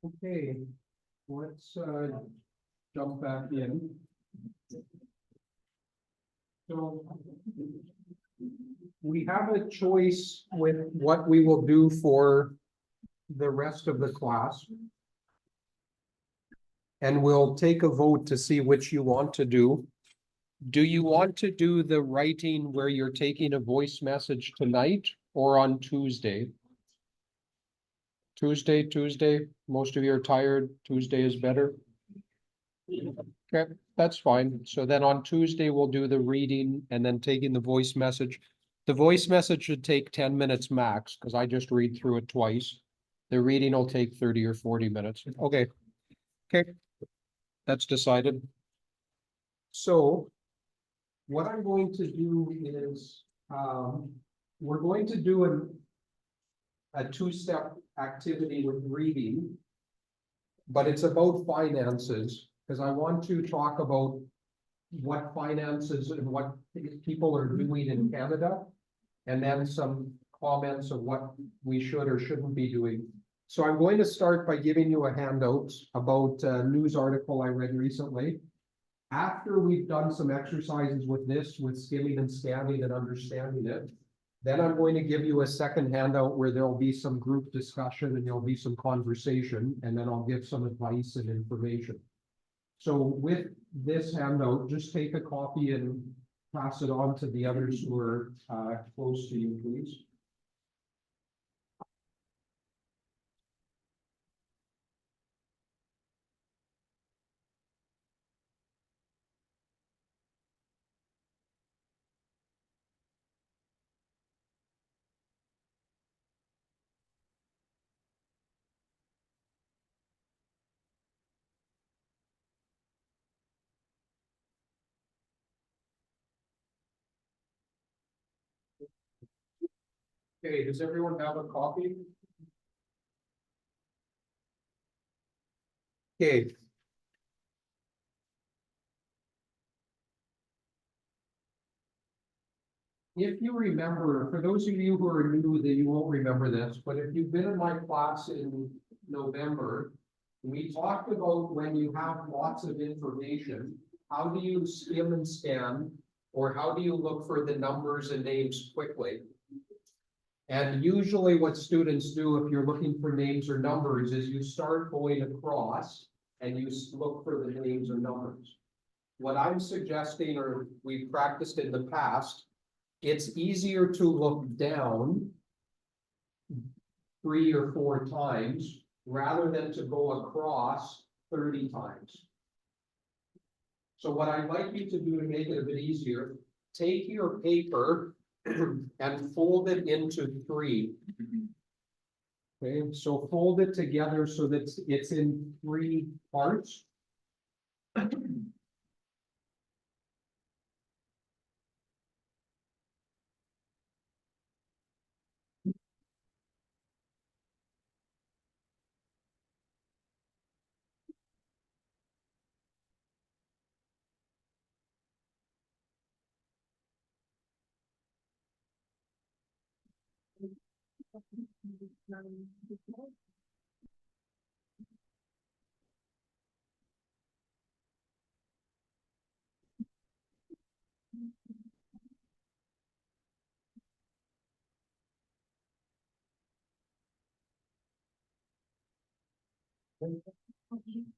Okay, let's jump back in. So we have a choice with what we will do for the rest of the class. And we'll take a vote to see which you want to do. Do you want to do the writing where you're taking a voice message tonight or on Tuesday? Tuesday, most of you are tired. Tuesday is better. Okay, that's fine. So then on Tuesday, we'll do the reading and then taking the voice message. The voice message should take 10 minutes max, because I just read through it twice. The reading will take 30 or 40 minutes. Okay. Okay, that's decided. So what I'm going to do is, we're going to do a two-step activity with reading, but it's about finances, because I want to talk about what finances and what people are doing in Canada, and then some comments of what we should or shouldn't be doing. So I'm going to start by giving you a handout about a news article I read recently. After we've done some exercises with this, with skimming and scanning and understanding it, then I'm going to give you a second handout where there'll be some group discussion and there'll be some conversation, and then I'll give some advice and information. So with this handout, just take a copy and pass it on to the others who are close to you, please. Okay, does everyone have a copy? Okay. If you remember, for those of you who are new, that you won't remember this, but if you've been in my class in November, we talked about when you have lots of information, how do you skim and scan, or how do you look for the numbers and names quickly? And usually what students do if you're looking for names or numbers is you start going across and you look for the names or numbers. What I'm suggesting, or we've practiced in the past, it's easier to look down 3 or 4 times rather than to go across 30 times. So what I'd like you to do to make it a bit easier, take your paper and fold it into 3. Okay, so fold it together so that it's in 3 parts.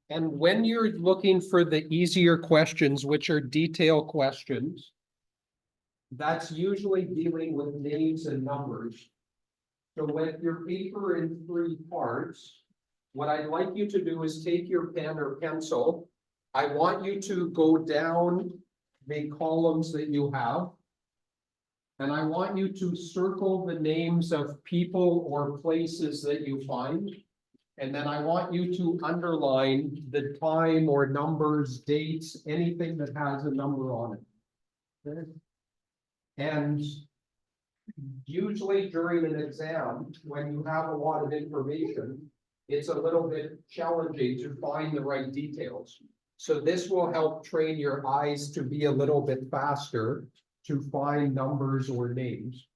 And when you're looking for the easier questions, which are detail questions, that's usually dealing with names and numbers. So with your paper in 3 parts, what I'd like you to do is take your pen or pencil. I want you to go down the columns that you have. And I want you to circle the names of people or places that you find. And then I want you to underline the time or numbers, dates, anything that has a number on it. Okay? And usually during an exam, when you have a lot of information, it's a little bit challenging to find the right details. So this will help train your eyes to be a little bit faster to find numbers or names.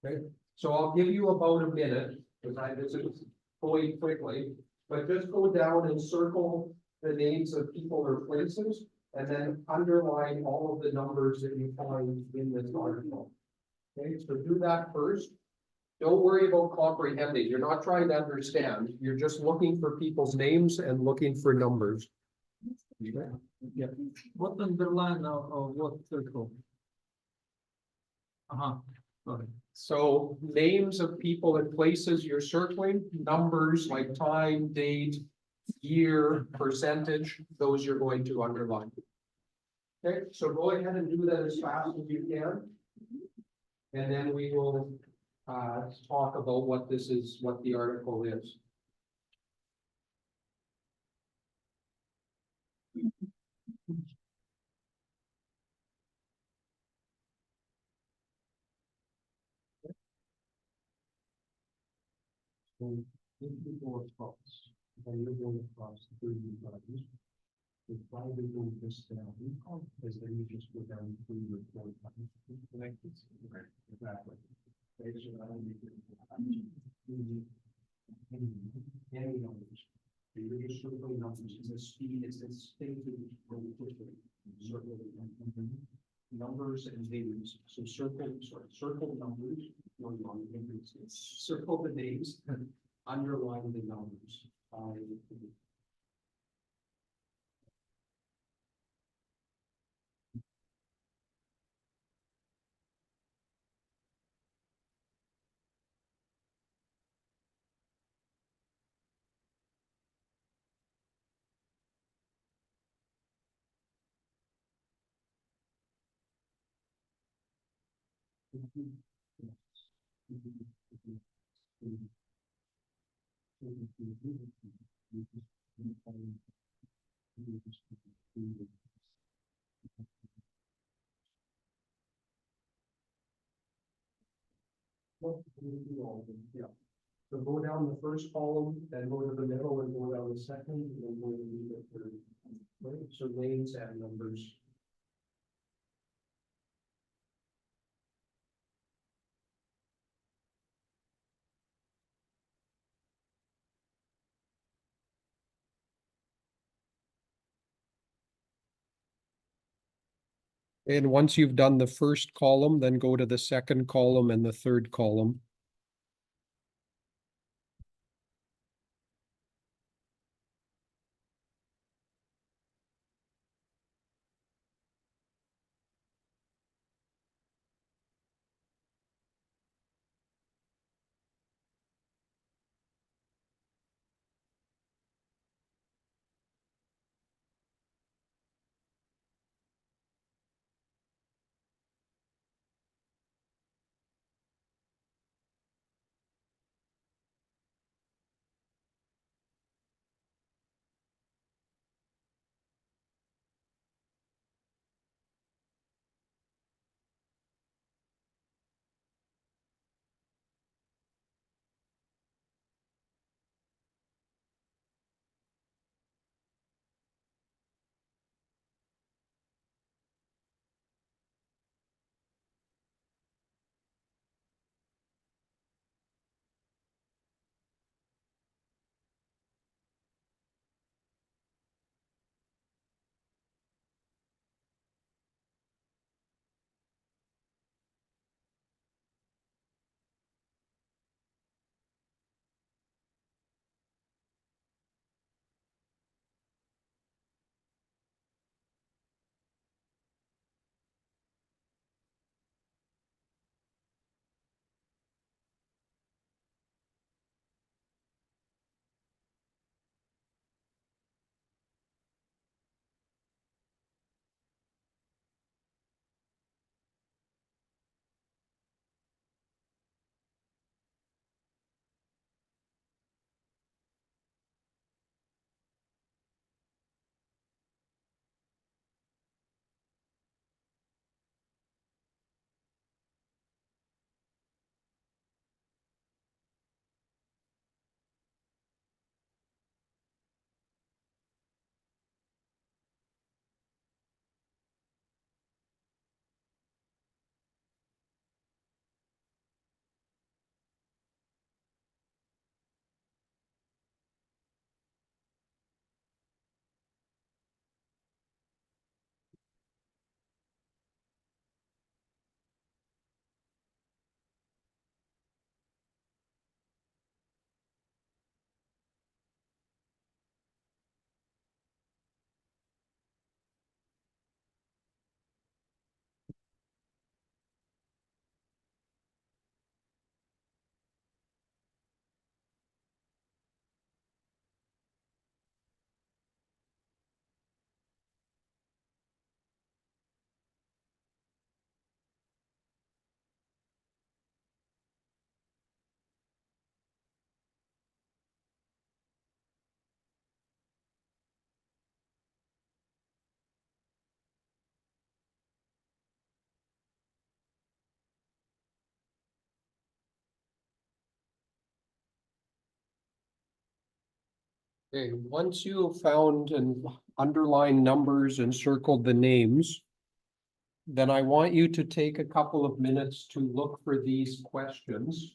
Okay, so I'll give you about a minute, because this is going quickly. but just go down and circle the names of people or places, and then underline all of the numbers that you find in this article. Okay, so do that first. Don't worry about comprehending. You're not trying to understand. You're just looking for people's names and looking for numbers. Yeah. What underline or what circle? Uh-huh, okay. So names of people and places you're circling, numbers like time, date, year, percentage, those you're going to underline. Okay, so go ahead and do that as fast as you can. And then we will talk about what this is, what the article is. So if you go across, then you're going across 30 values. If I would go this down, because then you just go down 3 or 4 times. Like this. Right. Exactly. Okay, so I don't need to- any numbers. So you're just circling numbers, it's a speed, it's a thing to go quickly. Circle numbers and names. So circle numbers, circle the names, underline the numbers. Yeah. So go down the first column, then go to the middle, and go down the second, and then go to the third. Right, so names and numbers. And once you've done the first column, then go to the second column and the third column. Okay, once you have found and underlined numbers and circled the names, then I want you to take a couple of minutes to look for these questions.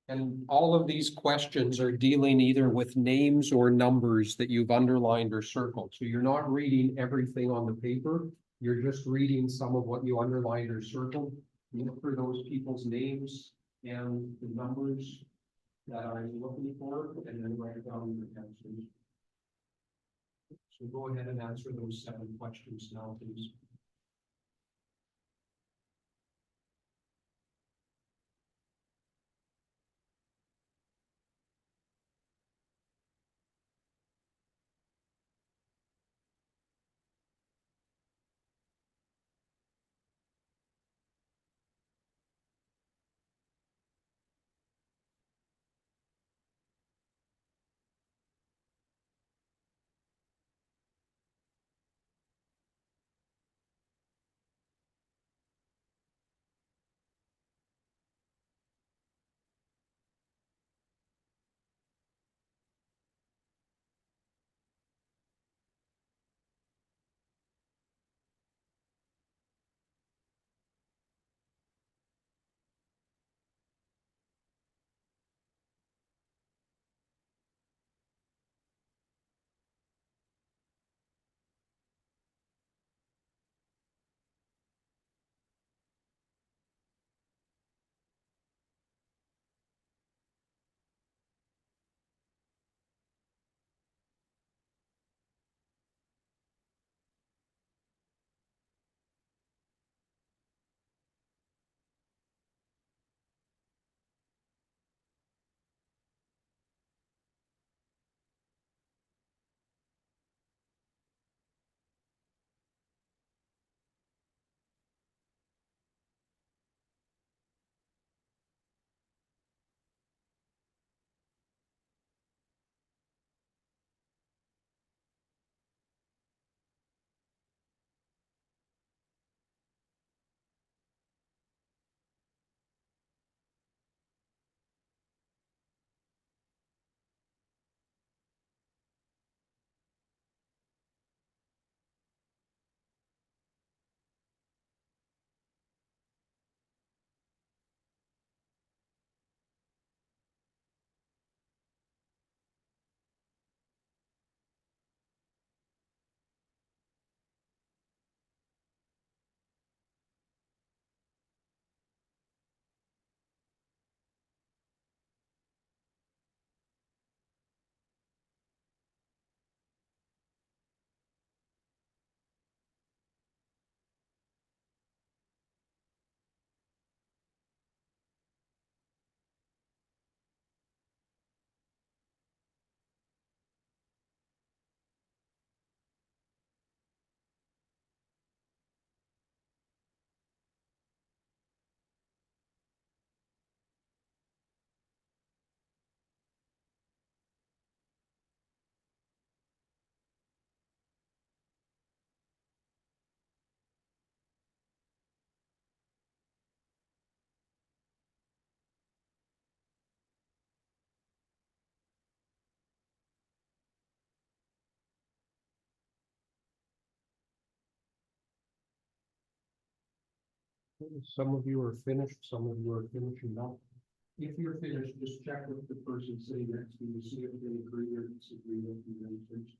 And all of these questions are dealing either with names or numbers that you've underlined or circled. So you're not reading everything on the paper. You're just reading some of what you underlined or circled. Look for those people's names and the numbers that I'm looking for, and then write down your answers. So go ahead and answer those 7 questions now, please. Some of you are finished, some of you are finishing up. If you're finished, just check with the person sitting next to you, see if they agree or disagree with your answers.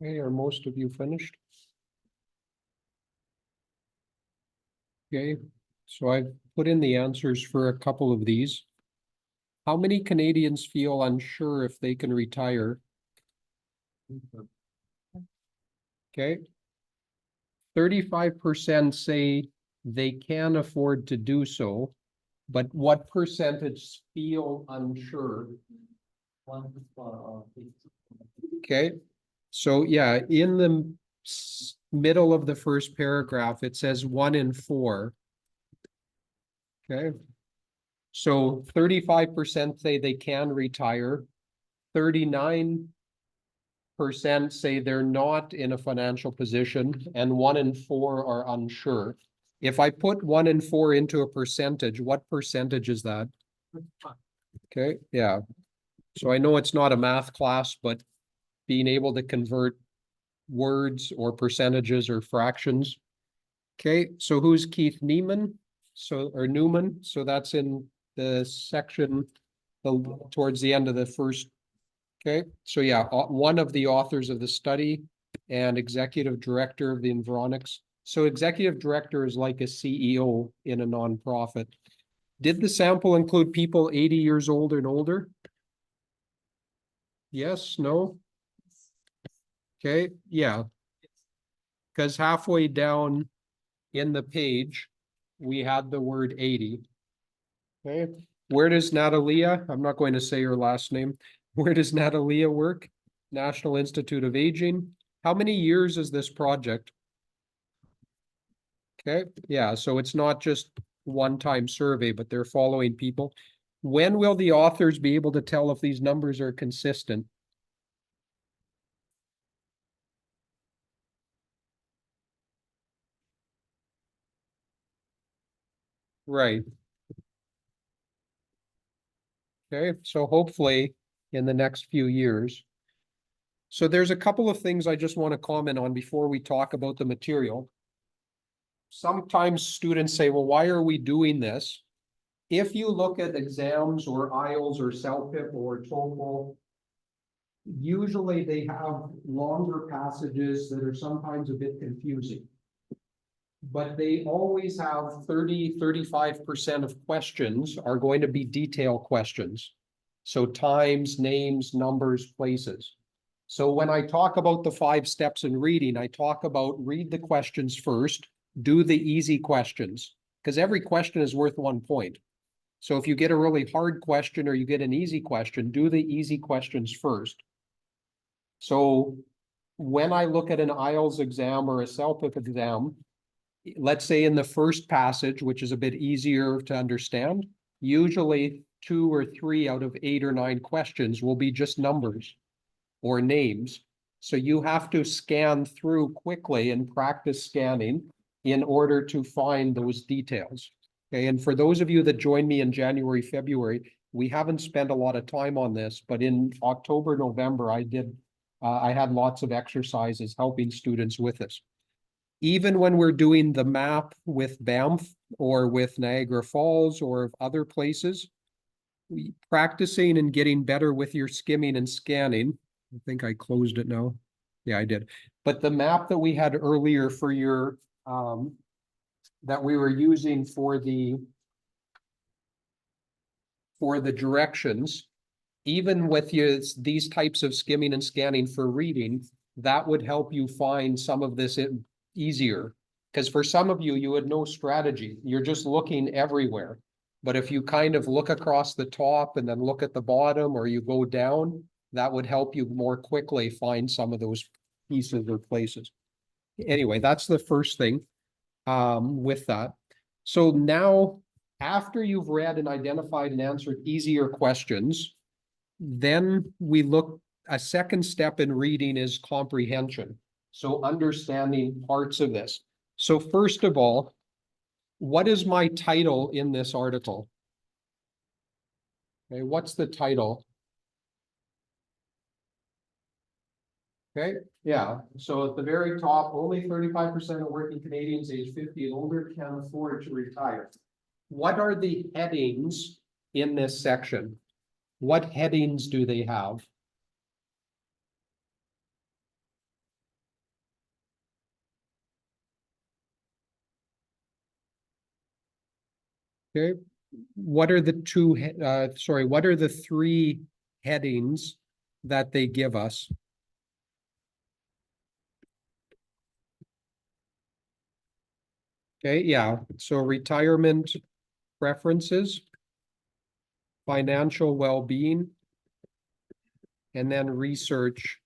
Okay, are most of you finished? Okay, so I've put in the answers for a couple of these. How many Canadians feel unsure if they can retire? Okay. 35% say they can afford to do so, but what percentage feel unsure? Okay, so yeah, in the middle of the first paragraph, it says 1 in 4. Okay. So 35% say they can retire, 39% say they're not in a financial position, and 1 in 4 are unsure. If I put 1 in 4 into a percentage, what percentage is that? Okay, yeah. So I know it's not a math class, but being able to convert words or percentages or fractions. Okay, so who's Keith Neiman? Or Newman? So that's in the section towards the end of the first. Okay, so yeah, one of the authors of the study and executive director of the Environics. So executive director is like a CEO in a nonprofit. Did the sample include people 80 years old and older? Yes, no? Okay, yeah. Because halfway down in the page, we had the word 80. Okay, where does Natalia, I'm not going to say her last name. Where does Natalia work? National Institute of Aging. How many years is this project? Okay, yeah, so it's not just one-time survey, but they're following people. When will the authors be able to tell if these numbers are consistent? Right. Okay, so hopefully in the next few years. So there's a couple of things I just want to comment on before we talk about the material. Sometimes students say, well, why are we doing this? If you look at exams or IELTS or CELPIP or TOEFL, usually they have longer passages that are sometimes a bit confusing. But they always have 35% of questions are going to be detail questions. So times, names, numbers, places. So when I talk about the 5 steps in reading, I talk about read the questions first, do the easy questions, because every question is worth 1 point. So if you get a really hard question or you get an easy question, do the easy questions first. So when I look at an IELTS exam or a CELPIP exam, let's say in the first passage, which is a bit easier to understand, usually 2 or 3 out of 8 or 9 questions will be just numbers or names. So you have to scan through quickly and practice scanning in order to find those details. Okay, and for those of you that joined me in January, February, we haven't spent a lot of time on this, but in October, November, I had lots of exercises helping students with this. Even when we're doing the map with Banff or with Niagara Falls or other places, practicing and getting better with your skimming and scanning. I think I closed it now. Yeah, I did. But the map that we had earlier for your, that we were using for the directions, even with these types of skimming and scanning for reading, that would help you find some of this easier. Because for some of you, you had no strategy. You're just looking everywhere. But if you kind of look across the top and then look at the bottom, or you go down, that would help you more quickly find some of those pieces or places. Anyway, that's the first thing with that. So now, after you've read and identified and answered easier questions, then we look, a second step in reading is comprehension. So understanding parts of this. So first of all, what is my title in this article? Okay, what's the title? Okay, yeah, so at the very top, only 35% of working Canadians age 50 and older can afford to retire. What are the headings in this section? What headings do they have? Okay, what are the what are the three headings that they give us? Okay, yeah, so retirement preferences, financial well-being, and then research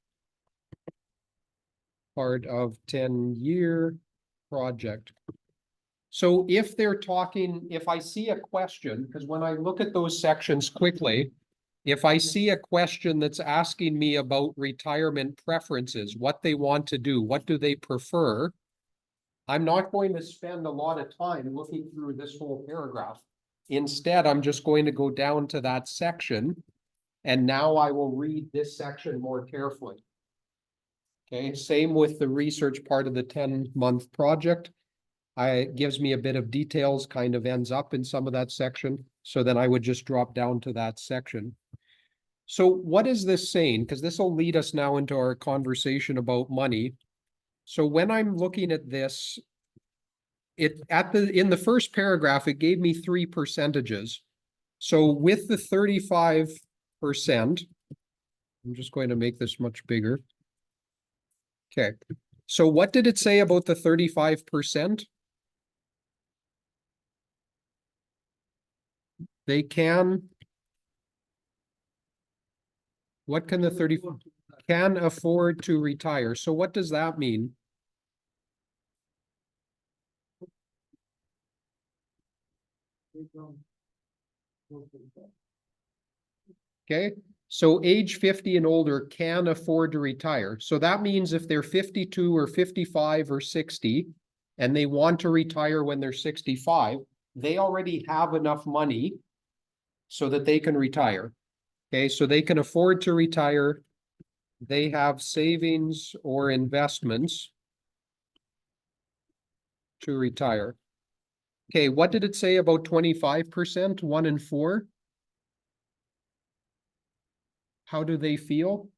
part of 10-year project. So if they're talking, if I see a question, because when I look at those sections quickly, if I see a question that's asking me about retirement preferences, what they want to do, what do they prefer, I'm not going to spend a lot of time looking through this whole paragraph. Instead, I'm just going to go down to that section, and now I will read this section more carefully. Okay, same with the research part of the 10-month project. It gives me a bit of details, kind of ends up in some of that section. So then I would just drop down to that section. So what is this saying? Because this will lead us now into our conversation about money. So when I'm looking at this, in the first paragraph, it gave me 3 percentages. So with the 35%, I'm just going to make this much bigger. Okay. So what did it say about the 35%? They can. What can the 30 can afford to retire? So what does that mean? Okay, so age 50 and older can afford to retire. So that means if they're 52 or 55 or 60 and they want to retire when they're 65, they already have enough money so that they can retire. Okay, so they can afford to retire. They have savings or investments to retire. Okay, what did it say about 25%, 1 in 4? How do they feel?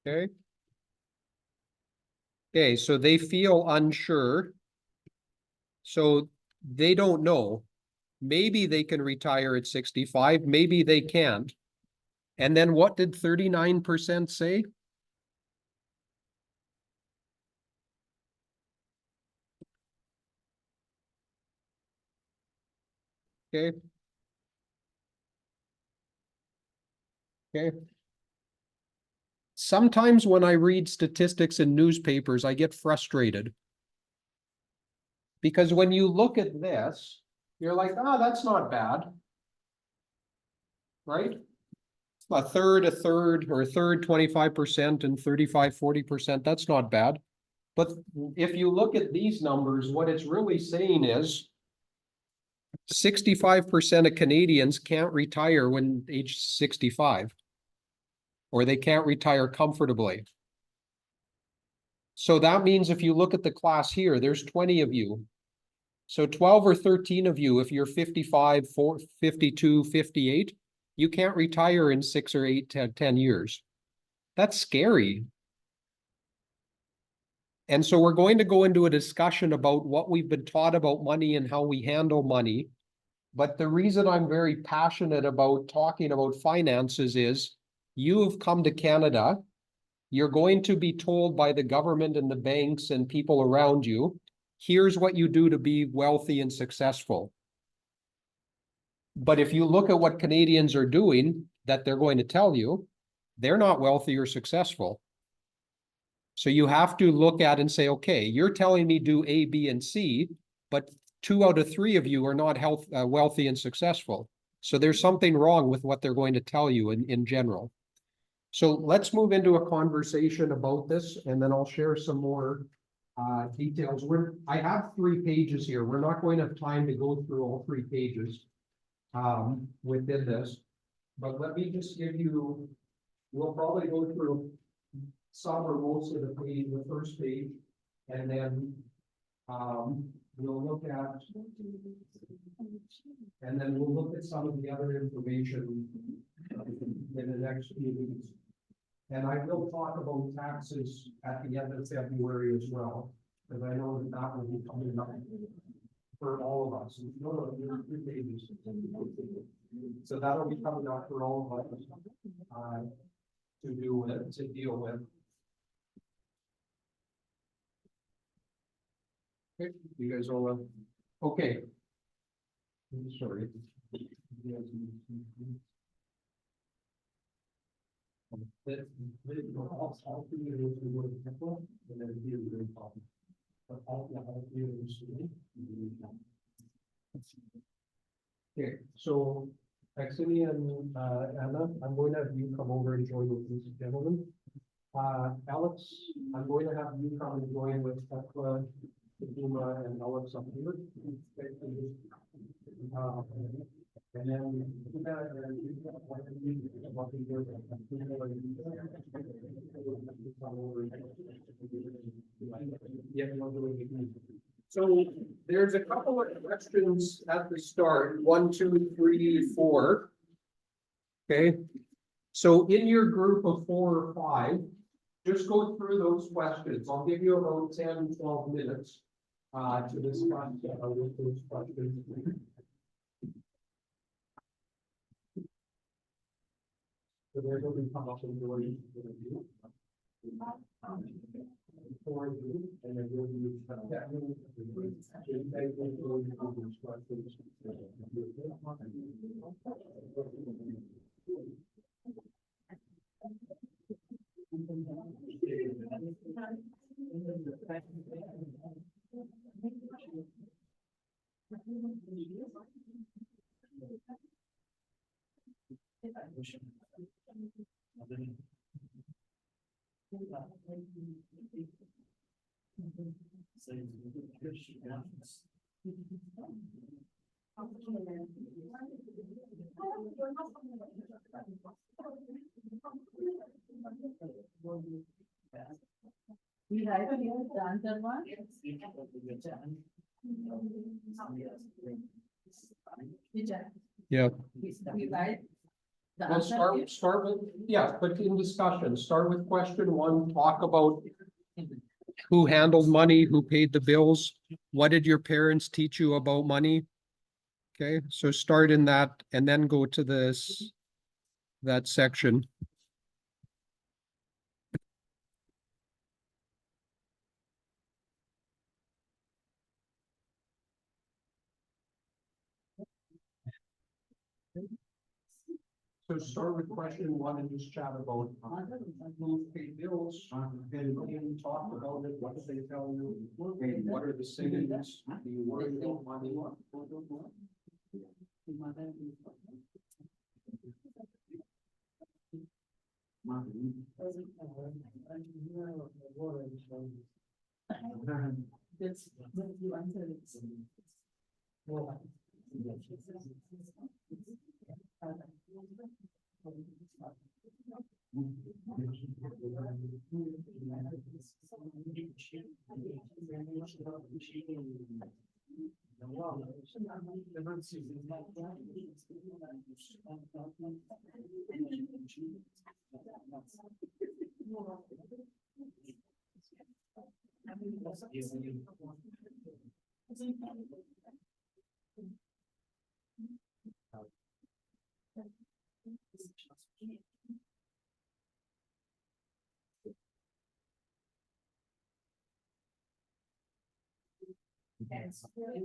Okay. Okay, so they feel unsure. So they don't know. Maybe they can retire at 65, maybe they can't. And then what did 39% say? Okay. Okay. Sometimes when I read statistics in newspapers, I get frustrated. Because when you look at this, you're like, oh, that's not bad. Right? A third, or a third, 25% and 35, 40%, that's not bad. But if you look at these numbers, what it's really saying is 65% of Canadians can't retire when age 65, or they can't retire comfortably. So that means if you look at the class here, there's 20 of you. So 12 or 13 of you, if you're 55, 52, 58, you can't retire in 6 or 8, 10 years. That's scary. And so we're going to go into a discussion about what we've been taught about money and how we handle money. But the reason I'm very passionate about talking about finances is you have come to Canada. You're going to be told by the government and the banks and people around you, here's what you do to be wealthy and successful. But if you look at what Canadians are doing that they're going to tell you, they're not wealthy or successful. So you have to look at and say, okay, you're telling me do A, B, and C, but 2 out of 3 of you are not wealthy and successful. So there's something wrong with what they're going to tell you in general. So let's move into a conversation about this, and then I'll share some more details. I have 3 pages here. We're not going to have time to go through all 3 pages within this, but let me just give you, we'll probably go through some or most of the first page, and then we'll look at, some of the other information in the next few weeks. And I will talk about taxes at the end of February as well. Because I know that that will be coming up for all of us. No, you're babies. So that'll be coming up for all of us, to deal with. Okay, you guys all, okay. I'm sorry. Okay, so Exini and Anna, I'm going to have you come over and join with these gentlemen. Alex, I'm going to have you come and join with Tekla, Fatima, and Alex up here. And then. So there's a couple of questions at the start, 1, 2, 3, 4. Okay, so in your group of 4 or 5, just go through those questions. I'll give you about 10, 12 minutes to discuss with those questions. So they're going to come up and do it. For you, and then we'll use We write here the answer one. Yeah. We write the Well, answer here. start with, yeah, but in discussion, start with question 1, talk about who handled money, who paid the bills, what did your parents teach you about money? Okay, so start in that and then go to that section. So start with question 1 and just chat about who paid bills, and we talked about it, what did they tell you? And what are the savings? Do you worry about money? That's you answer it.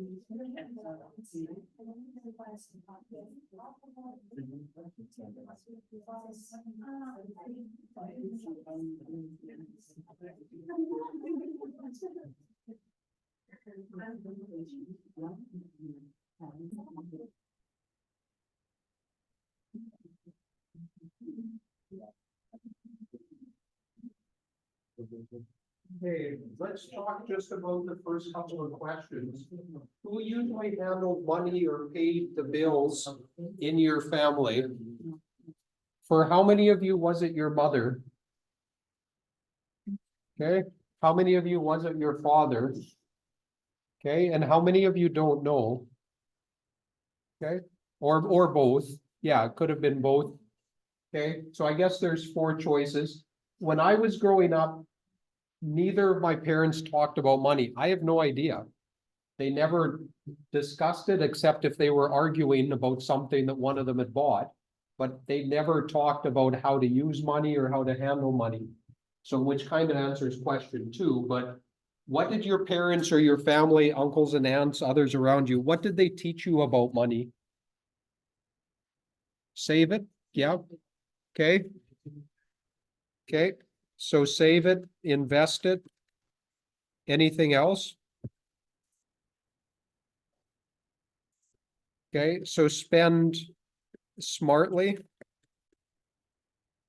Okay, let's talk just about the first couple of questions. Who usually handled money or paid the bills in your family? For how many of you was it your mother? Okay, how many of you was it your father? Okay, and how many of you don't know? Okay, or both. Yeah, it could have been both. Okay, so I guess there's 4 choices. When I was growing up, neither of my parents talked about money. I have no idea. They never discussed it except if they were arguing about something that one of them had bought. But they never talked about how to use money or how to handle money. So which kind of answers question two, but what did your parents or your family, uncles and aunts, others around you, what did they teach you about money? Save it? Yeah. Okay. Okay. So save it, invest it. Anything else? Okay, so spend smartly.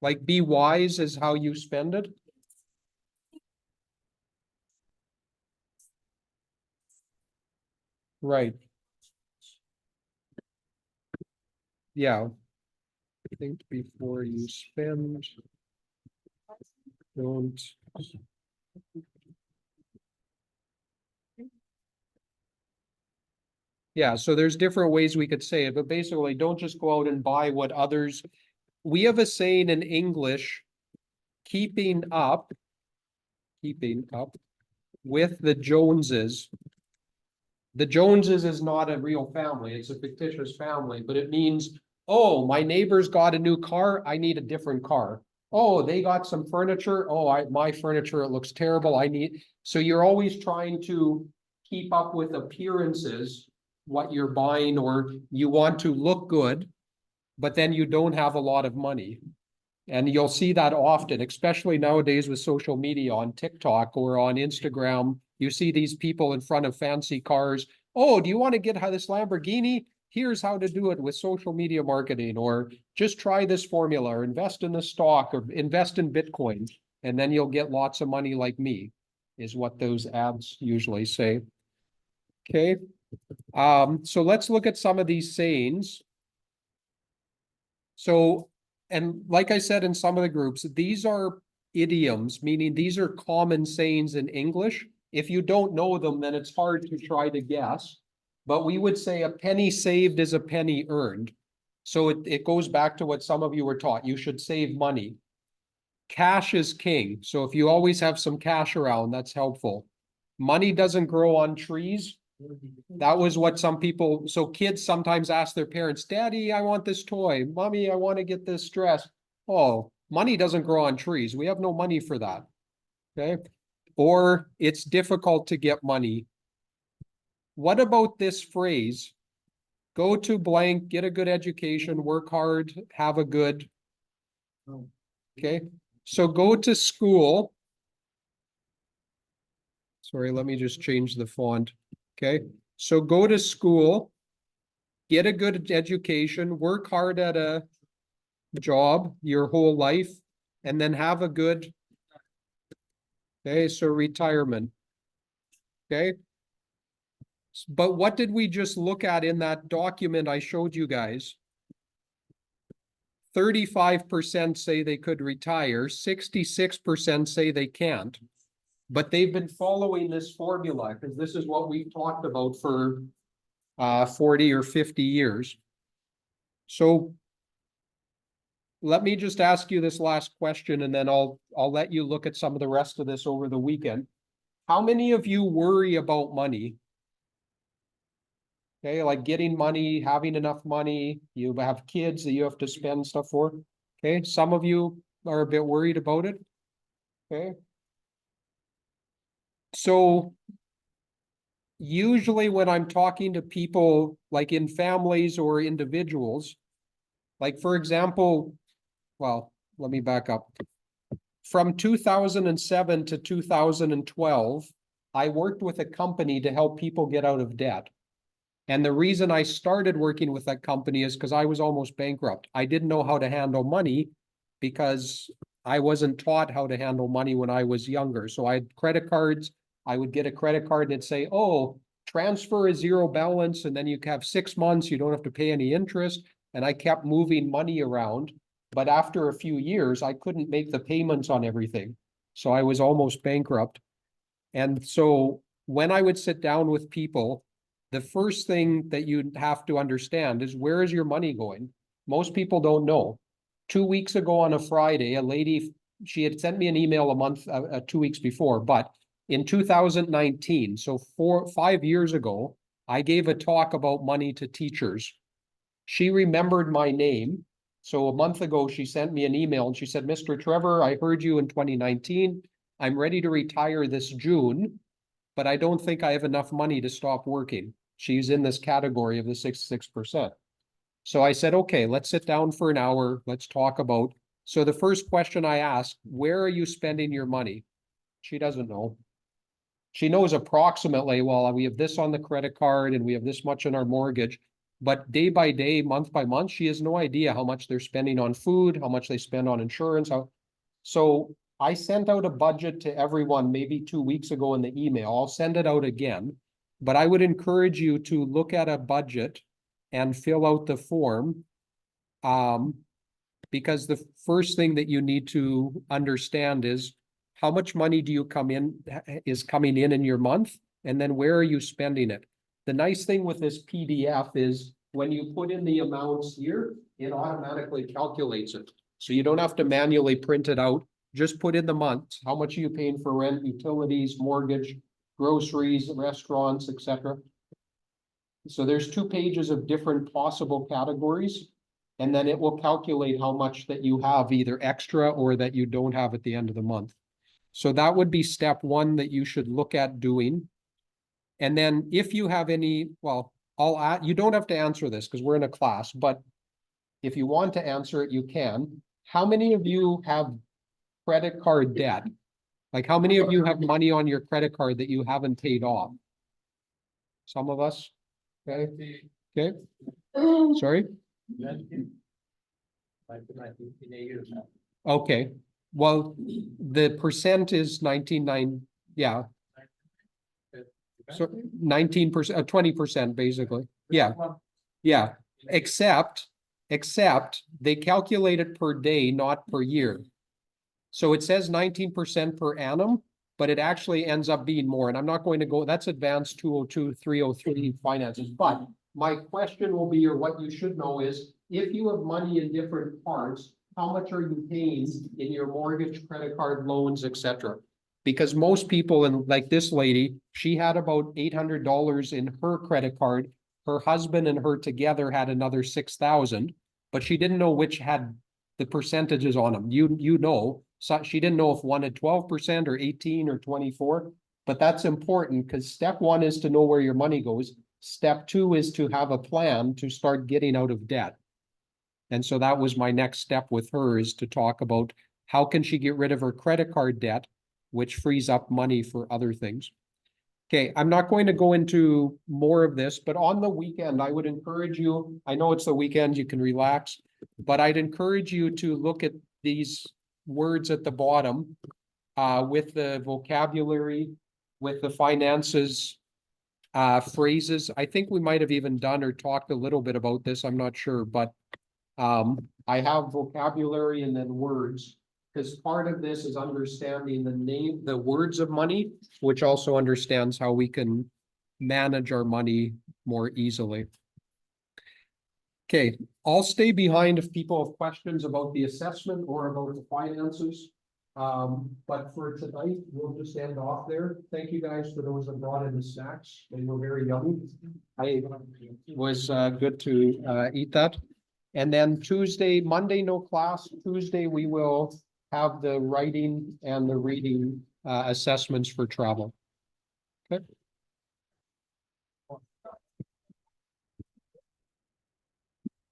Like be wise is how you spend it. Right. Yeah. Think before you spend. Don't. Yeah, so there's different ways we could say it, but basically don't just go out and buy what others. We have a saying in English, keeping up with the Joneses. The Joneses is not a real family, it's a fictitious family, but it means, oh, my neighbor's got a new car, I need a different car. Oh, they got some furniture, oh, my furniture, it looks terrible, I need, so you're always trying to keep up with appearances, what you're buying, or you want to look good, but then you don't have a lot of money. And you'll see that often, especially nowadays with social media on TikTok or on Instagram. You see these people in front of fancy cars. Oh, do you want to get this Lamborghini? Here's how to do it with social media marketing, or just try this formula, or invest in the stock, or invest in Bitcoin, and then you'll get lots of money like me, is what those ads usually say. Okay. So let's look at some of these sayings. So, and like I said in some of the groups, these are idioms, meaning these are common sayings in English. If you don't know them, then it's hard to try to guess. But we would say a penny saved is a penny earned. So it goes back to what some of you were taught. You should save money. Cash is king. So if you always have some cash around, that's helpful. Money doesn't grow on trees. That was what some people, so kids sometimes ask their parents, Daddy, I want this toy. Mommy, I want to get this dress. Oh, money doesn't grow on trees. We have no money for that. Okay. Or it's difficult to get money. What about this phrase? Go to blank, get a good education, work hard, have a good. Okay. So go to school. Sorry, let me just change the font. Okay. So go to school, get a good education, work hard at a job your whole life, and then have a good, okay, so retirement. Okay. But what did we just look at in that document I showed you guys? 35% say they could retire, 66% say they can't. But they've been following this formula because this is what we've talked about for 40 or 50 years. So let me just ask you this last question, and then I'll let you look at some of the rest of this over the weekend. How many of you worry about money? Okay, like getting money, having enough money, you have kids that you have to spend stuff for. Okay, some of you are a bit worried about it. Okay. So usually when I'm talking to people like in families or individuals, like for example, well, let me back up. From 2007 to 2012, I worked with a company to help people get out of debt. And the reason I started working with that company is because I was almost bankrupt. I didn't know how to handle money because I wasn't taught how to handle money when I was younger. So I had credit cards. I would get a credit card and it'd say, oh, transfer is zero balance. And then you have 6 months, you don't have to pay any interest. And I kept moving money around. But after a few years, I couldn't make the payments on everything. So I was almost bankrupt. And so when I would sit down with people, the first thing that you have to understand is where is your money going? Most people don't know. 2 weeks ago on a Friday, a lady she had sent me an email a month, 2 weeks before, but in 2019, so 5 years ago, I gave a talk about money to teachers. She remembered my name. So a month ago, she sent me an email and she said, Mr. Trevor, I heard you in 2019. I'm ready to retire this June, but I don't think I have enough money to stop working. She's in this category of the 66%. So I said, okay, let's sit down for an hour. Let's talk about. So the first question I asked, where are you spending your money? She doesn't know. She knows approximately, well, we have this on the credit card and we have this much in our mortgage. But day by day, month by month, she has no idea how much they're spending on food, how much they spend on insurance. So I sent out a budget to everyone maybe 2 weeks ago in the email. I'll send it out again. But I would encourage you to look at a budget and fill out the form. Because the first thing that you need to understand is how much money do you is coming in your month, and then where are you spending it? The nice thing with this PDF is when you put in the amounts here, it automatically calculates it. So you don't have to manually print it out. Just put in the months. How much are you paying for rent, utilities, mortgage, groceries, restaurants, etc. So there's 2 pages of different possible categories, and then it will calculate how much that you have either extra or that you don't have at the end of the month. So that would be step 1 that you should look at doing. And then if you have any, well, you don't have to answer this because we're in a class, but if you want to answer it, you can. How many of you have credit card debt? Like how many of you have money on your credit card that you haven't paid off? Some of us, okay, okay, sorry? Okay, well, the percent is 19.9, yeah. So 19%, 20% basically, yeah, yeah, except they calculate it per day, not per year. So it says 19% per annum, but it actually ends up being more, and I'm not going to go, that's advanced 202, 303 finances, but my question will be, or what you should know is, if you have money in different parts, how much are you paying in your mortgage, credit card, loans, etc.? Because most people, and like this lady, she had about $800 in her credit card. Her husband and her together had another 6,000, but she didn't know which had the percentages on them. You know, so she didn't know if one had 12% or 18 or 24, but that's important because step 1 is to know where your money goes. Step 2 is to have a plan to start getting out of debt. And so that was my next step with her, is to talk about how can she get rid of her credit card debt, which frees up money for other things. Okay, I'm not going to go into more of this, but on the weekend, I would encourage you, I know it's the weekend, you can relax, but I'd encourage you to look at these words at the bottom with the vocabulary, with the finances phrases. I think we might have even done or talked a little bit about this, I'm not sure, but I have vocabulary and then words, because part of this is understanding the words of money, which also understands how we can manage our money more easily. Okay, I'll stay behind if people have questions about the assessment or about the finances. But for tonight, we'll just end off there. Thank you guys for those that brought in the snacks. They were very yummy. It was good to eat that. And then Monday, no class. Tuesday, we will have the writing and the reading assessments for travel. Okay.